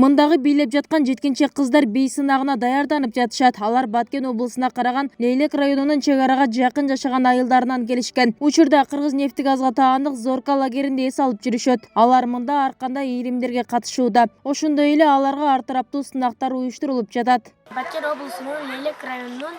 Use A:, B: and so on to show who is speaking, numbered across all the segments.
A: Мындагы бийлеп жаткан жеткенчек кыздар бей сынагына даярданып жатышат. Алар Баткен облусуна караган Лейлек районунун чек арага жакын жашаган айылдарынан келишкен. Учурда Кыргыз-Нефтегазга таандык Зорка лагеринде эс алып жүрүшөт. Алар мында ар кандай ийримдерге катышууда. Ошондой эле аларга ар тараптуу сынактар уюштурулуп жатат.
B: Баткен облусунун Лейлек районунун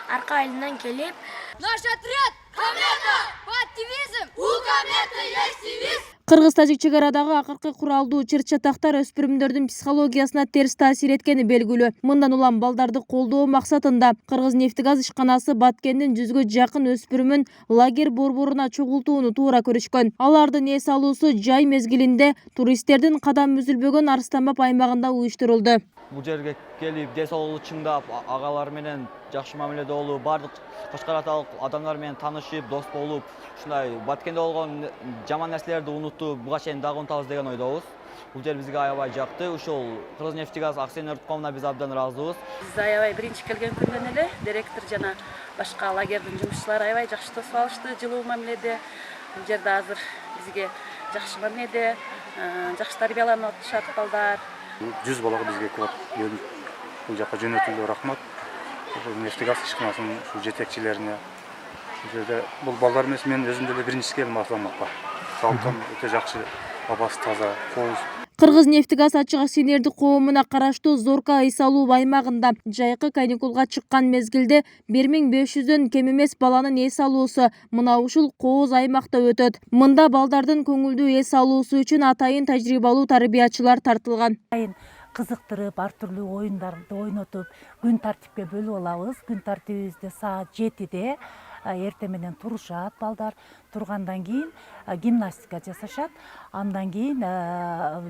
B: арка айылынан келип,
C: наш отряд комета активизм, у кометы есть девиз.
A: Кыргыз-тажик чек арадагы акыркы куралдуу чыр-чатактар өспүрүмдөрдүн психологиясына терс таасир эткени белгилүү. Мындан улам балдарды колдоо максатында Кыргыз-Нефтегаз ишканасы Баткендин 100гө жакын өспүрүмүн лагерь борборуна чогултууну туура көрүшкөн. Алардын эс алуусу жай мезгилинде туристтердин кадам үзүлбөгөн Арстамбап аймагында уюштурулду.
D: Бул жерге келип дес алуу чыңдап, агалар менен жакшы мамиледе болуп, бардык Кочкор аталык адамдар менен таанышып, дос болуп, ушундай Баткенде болгон жаман нерселерди унутуп, буга чейин дагы унутабыз деген ойдобуз. Бул жер бизге аябай жакты. Ушул Кыргыз-Нефтегаз акционерлик коомуна биз абдан ыраазыбыз.
E: Биз аябай биринчи келген күндөн эле директор жана башка лагердин жумушчулары аябай жакшы тосуп алышты, жылуу мамиледе. Бул жерде азыр бизге жакшы мамиледе, жакшы тарбияланып атышат балдар.
F: 100 балага бизге квот бөлүнүп бул жака жөнөтүлдү, рахмат. Нефтегаз ишканасынын ушул жетекчилерине. Бул жерде бул балдар эмес, мен өзүм деле биринчи келдим Арстамбапка. Салттан өтө жакшы, абасы таза, кооз.
A: Кыргыз-Нефтегаз ачык акционердик коомуна караштуу Зорка эс алуу аймагында жайкы каникулга чыккан мезгилде 1500дөн кем эмес баланын эс алуусу мына ушул кооз аймакта өтөт. Мында балдардын көңүлдүү эс алуусу үчүн атайын тажрыйбалуу тарбиячылар тартылган.
G: Кызыктырып, ар түрлүү оюндарды ойнотуп, күн тартипке бөлүп алабыз. Күн тартибибизде саат 7-де эртең менен турушат балдар. Тургандан кийин гимнастика жасашат. Андан кийин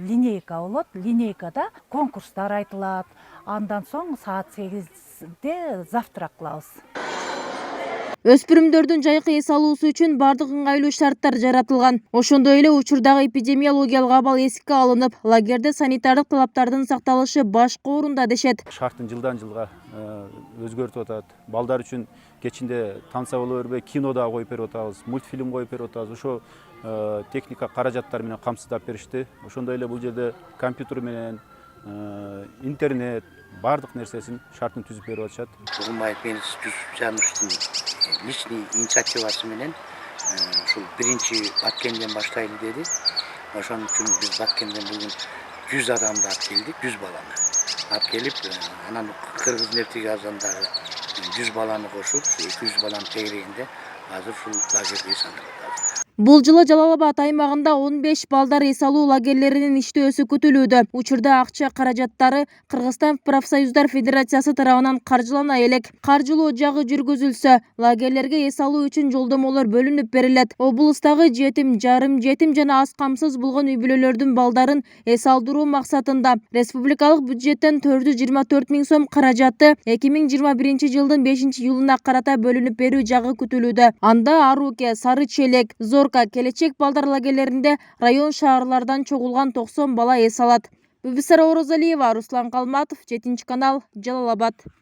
G: линейка болот. Линейкада конкурстар айтылат. Андан соң саат 8-де завтрак кылабыз.
A: Өспүрүмдөрдүн жайкы эс алуусу үчүн бардык ыңгайлуу шарттар жаратылган. Ошондой эле учурдагы эпидемиологиялык абал эске алынып, лагерде санитардык талаптардын сакталышы башкы орунда дешет.
H: Шарттын жылдан жылга өзгөртүп атат. Балдар үчүн кечинде танса боло бербей, кино да коюп берип атабыз, мультфильм коюп берип атабыз. Ошо техника каражаттар менен камсыздап беришти. Ошондой эле бул жерде компьютер менен интернет бардык нерсесин шартын түзүп берип атышат.
I: Кулмаев Менис Жусупжановичтин личный инициативасы менен ушул биринчи Баткенден баштайлы деди. Ошон үчүн биз Баткенден бүгүн 100 адамды алып келдик, 100 баланы. Алып келип, анан Кыргыз-Нефтегаздан дагы 100 баланы кошуп, 200 баланын тегерегинде азыр ушул лагерде эс алып атабыз.
A: Бул жылы Жалал-Абад аймагында 15 балдар эс алуу лагерлеринин иштөөсү күтүлүүдө. Учурда акча каражаттары Кыргызстан профсоюздар федерациясы тарабынан каржылана элек. Каржылоо жагы жүргүзүлсө, лагерлерге эс алуу үчүн жолдомолор бөлүнүп берилет. Облустагы жетим, жарым жетим жана аз камсыз болгон үй бүлөлөрдүн балдарын эс алдыруу максатында республикалык бюджеттен 424 000 сом каражаты 2021 жылдын 5-июлуна карата бөлүнүп берүү жагы күтүлүүдө. Анда Аруке, Сары Челек, Зорка, келечек балдар лагерлеринде район шаарлардан чогулган 90 бала эс алат. Бүбүсара Орозалиева, Руслан Калматов, 7 канал, Жалал-Абад.